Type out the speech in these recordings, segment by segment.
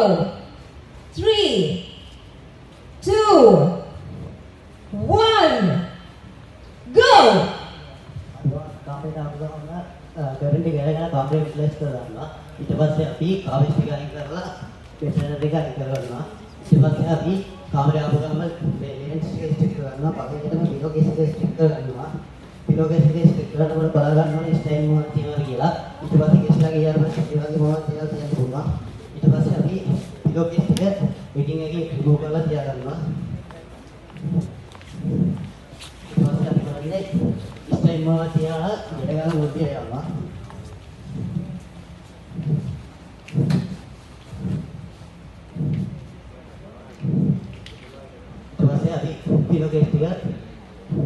3, 2, 1, go! Current එක ගහගෙන කාමරේ replace කරනවා. ඊට පස්සේ අපි කාමරේ ටික අයින් කරලා බෙටර් එක අයින් කරනවා. ඊට පස්සේ අපි කාමරේ ආපු ගමන් මේ ලෙන්ස් එක ස්ටික් කරනවා. පස්සේටම පිලෝ කේස් එක ස්ටික් කරනවා. පිලෝ කේස් එක ස්ටික් කරනකොට බලා ගන්න ඕනේ ස්ටයිල් මොනවද තියෙනවද කියලා. ඊට පස්සේ කේස්ලා ගියාට පස්සේ ඒ වගේ මොනවද කියලා කියන්න පුළුවන්. ඊට පස්සේ අපි පිලෝ කේස් එක මෙටින් එකේ රිමූව් කරලා තියා ගන්නවා. ඊට පස්සේ අපි කරන්නේ ස්ටයිල් මොනවද කියලා ඊට ගන්න මුද්දේ යනවා. පිලෝ කේස් ටික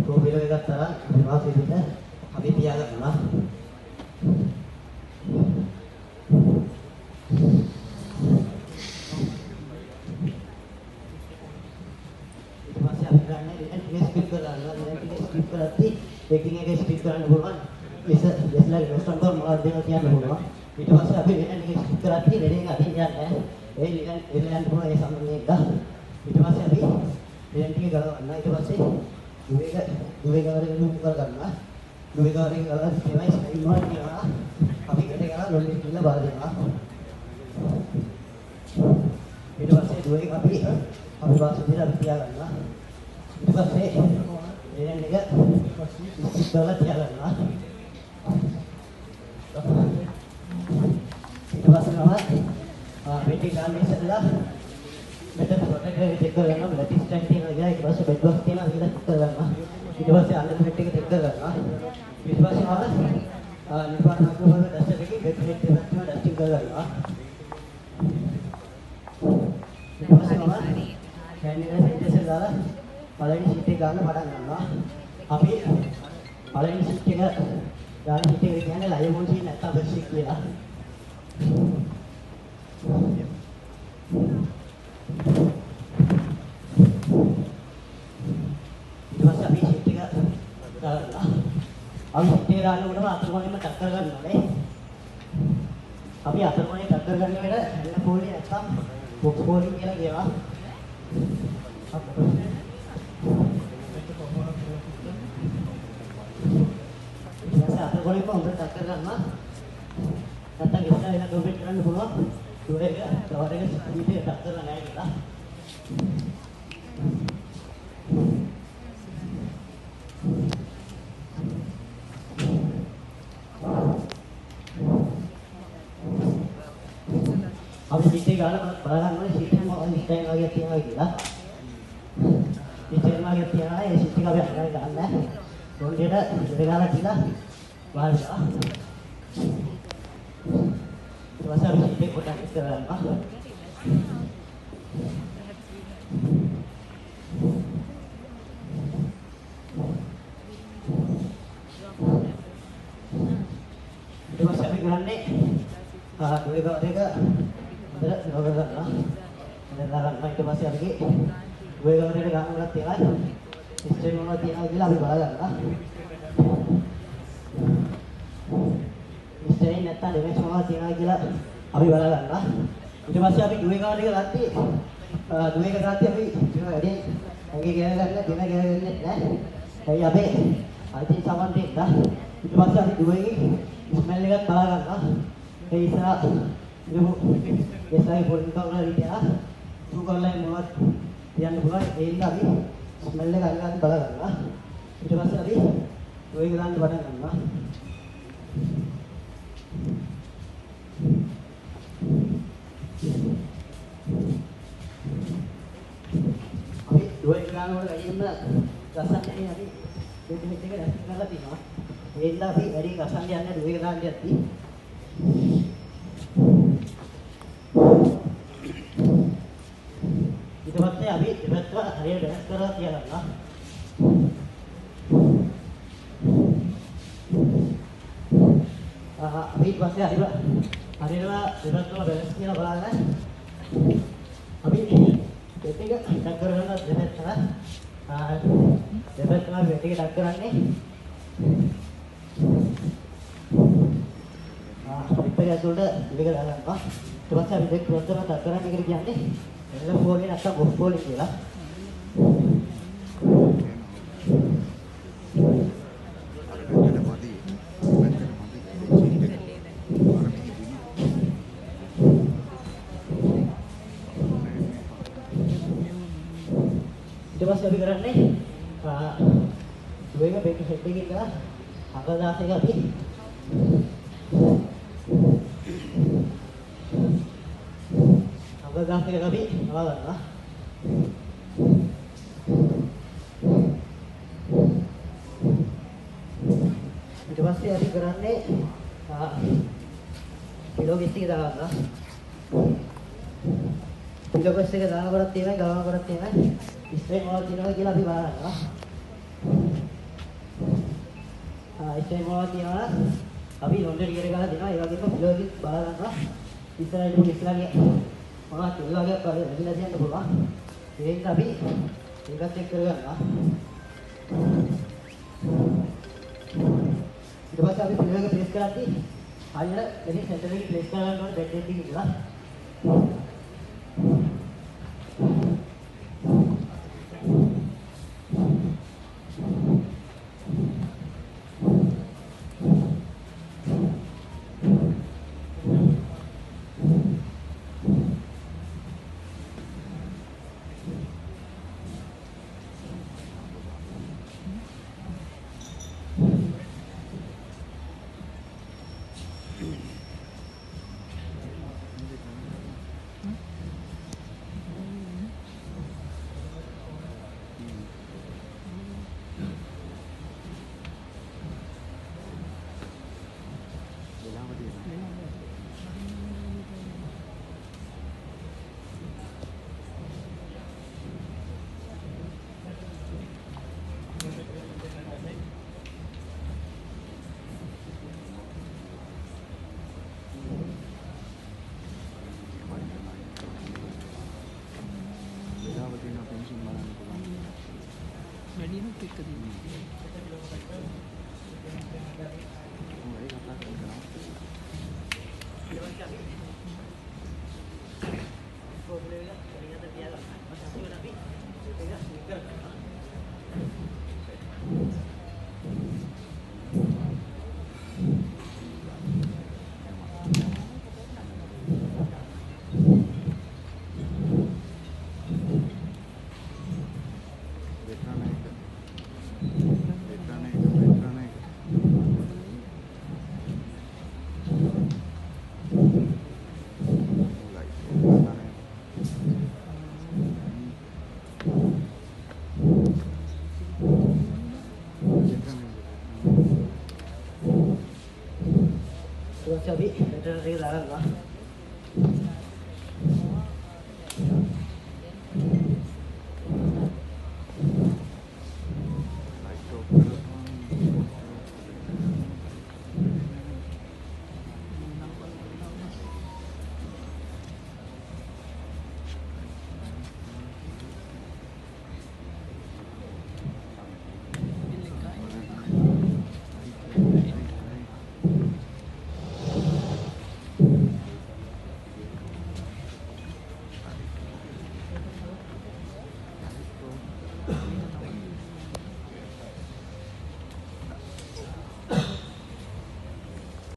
කොපිලෝ එකක් තරම් වාස් විදිහට අපි තියාගන්නවා. ඊට පස්සේ අපි ගන්නේ ලෙන්ස් එක ස්ටික් කරලා ලෙන්ස් එක ස්ටික් කරද්දී පෙකින් එක ස්ටික් කරන්න පුළුවන්. ලෙස්ලා රෙස්ටෝරන්ට් වල මොනවද දෙනවා කියන්න පුළුවන්. ඊට පස්සේ අපි ලෙන්ස් එක ස්ටික් කරද්දී ලෙඩෙන් අදින් යන්නේ. ඒ ලෙන්ස් පුළුවන් ඒ සම්බන්ධයෙන් ඊට පස්සේ අපි ලෙන්ස් ටික ගලවන්න. ඊට පස්සේ දුවේ ගාරේ රිමූව් කරගන්නවා. දුවේ ගාරේ ගලවලා තමයි ස්ටයිල් මොනවද කියලා අපි කට ගාලා ලොල්ලේ කියලා බාර දෙනවා. ඊට පස්සේ දුවේ අපි වාස් විදිහට අපි තියාගන්නවා. ඊට පස්සේ ලෙන්ස් එක ස්ටික් කරලා තියාගන්නවා. ඊට පස්සේ තමයි වෙටි ගන්න ඉස්සෙල්ලා මෙතන ප්‍රොටෙක්ටර් එක චෙක් කරගන්නවා. ලැටිස් ටයිම් තියෙනවා කියලා. ඊට පස්සේ බෙඩ් බොක්ස් තියෙනවා කියලා චෙක් කරගන්නවා. ඊට පස්සේ අnder හෙඩ් එක චෙක් කරගන්නවා. ඊට පස්සේ නිපාත අකුවල ඩස්ටර් එකේ බෙඩ් හෙඩ් එක තමයි ඩස්ටිං කරගන්නවා. ඊට පස්සේ සැනිටයිසර් දාලා පළවෙනි ෂීට් එක ගන්න පටන් ගන්නවා. අපි පළවෙනි ෂීට් එක දාන ෂීට් එක කියන්නේ ලයිමෝන් ෂීට් නැත්නම් බෙස්ටික් කියලා. අපි හිතේ දාන්නකොටම අතරමඟින්ම ටක් කරගන්න ඕනේ. අපි අතරමඟින් ටක් කරගන්න එකට හැල්ල පොලි නැත්තම් බොක්ස් පොලි කියලා කියනවා. ඊට අතරමඟින්ම හොඳට ටක් කරගන්නවා. නැත්තම් ඉස්සර වෙන කම්ප්ලීට් කරන්න පුළුවන්. ඒක කවර එක හිතේ ටක් කරලා නැහැ කියලා. අපි පිටේ ගාලා බලන්න ඕනේ ෂීට් එක මොකක්ද ස්ටයිල් වගේ තියනවා කියලා. ස්ටයිල් වගේ තියනවා ඒ ෂීට් එක අපි අරගෙන ගන්න. රොන්ඩේට ඉඳ ගාලා තියලා වාල්ලා. ඊට පස්සේ අපි ෂීට් එක පොඩ්ඩක් ඉස්සරහට ගන්නවා. ඊට පස්සේ අපි කරන්නේ දුවේ ගාරේ එක හොඳට නෝග ගන්නවා. දැන් ඊට පස්සේ අපි දුවේ ගාරේට ගන්නවත් තියලා ස්ටයිල් මොනවද තියනවා කියලා අපි බලගන්නවා. ස්ටයිල් නැත්තම් ඩිමෙන්ෂන් මොනවද තියනවා කියලා අපි බලගන්නවා. ඊට පස්සේ අපි දුවේ ගාරේ එක ගත්තී දුවේ එක ගත්තී අපි වැඩි ඇඟේ ගෑනගන්න දෙන ගෑනගන්නේ නැහැ. ඒ අපේ අයිති සමන්තේ ඉඳලා ඊට පස්සේ අපි දුවේ ස්මෙල් එකත් බලගන්නවා. ඒ නිසා ඒසයි පොඩි කවුරුහරි හිටියා සුගර්ලයි මොනවද කියන්න පුළුවන් ඒ ඉන්න අපි ස්මෙල් එක අල්ලගන්න බලගන්නවා. ඊට පස්සේ අපි ඔය එක දාන්න පටන් ගන්නවා. අපි ඔය එක ගන්නකොට වැඩිම රසන්නේ අපි දෙක හිට එක දැස් කරලා තිනවා. ඒ ඉන්න අපි වැඩි රසන්නේ යන්නේ ඔය එක දාන්න යද්දී ඊට පස්සේ අපි ඉවත්ව හරියට දැස් කරලා තියනවා. අපි ඊට පස්සේ හරියට ඉවත්ව බැලන්ස් කියලා බලන්න අපි දෙක ටක් කරගන්න දෙපැත්තට දෙපැත්තම දෙක ටක් කරන්නේ පිටක ඇතුළට දෙක දාගන්නවා. ඊට පස්සේ අපි දෙක ක්‍රොස් කරලා තත් කරන්න එකට කියන්නේ එල්ල ෆෝලින් නැත්තම් ඔෆ් ෆෝලින් කියලා. ඊට පස්සේ අපි කරන්නේ දුවේක බේක හෙඩ් එකකින් කරලා අඟල් 16ක අපි අඟල් 16ක අපි නවා ගන්නවා. ඊට පස්සේ අපි කරන්නේ පිලෝගෙස් එක දාගන්නවා. පිලෝගෙස් එක දානකොටත් තියෙනවා ගානකොටත් තියෙනවා. ඉස්රේල් මොනවද තියෙනවද කියලා අපි බලනවා. ඉස්රේල් මොනවද තියෙනවද අපි ලොන්ඩරි ටිකේ ගහලා දෙනවා. ඒ වගේම පිලෝගෙස් බලනවා. ඉස්රායෙල් ඉස්ලාගේ මොනවද ඒ වගේ වැඩිලා තියෙන්න පුළුවන්. ඒක අපි ඒකත් චෙක් කරගන්නවා. ඊට පස්සේ අපි පිලෝගෙ ප්ලේස් කරද්දී හරියට මෙතන සෙන්ටර් එකේ ප්ලේස් කරගන්න ඕනේ බෙඩ් එකේ ඉඳලා. වැඩිම ක්ලික් කරනවා. ඊට පස්සේ අපි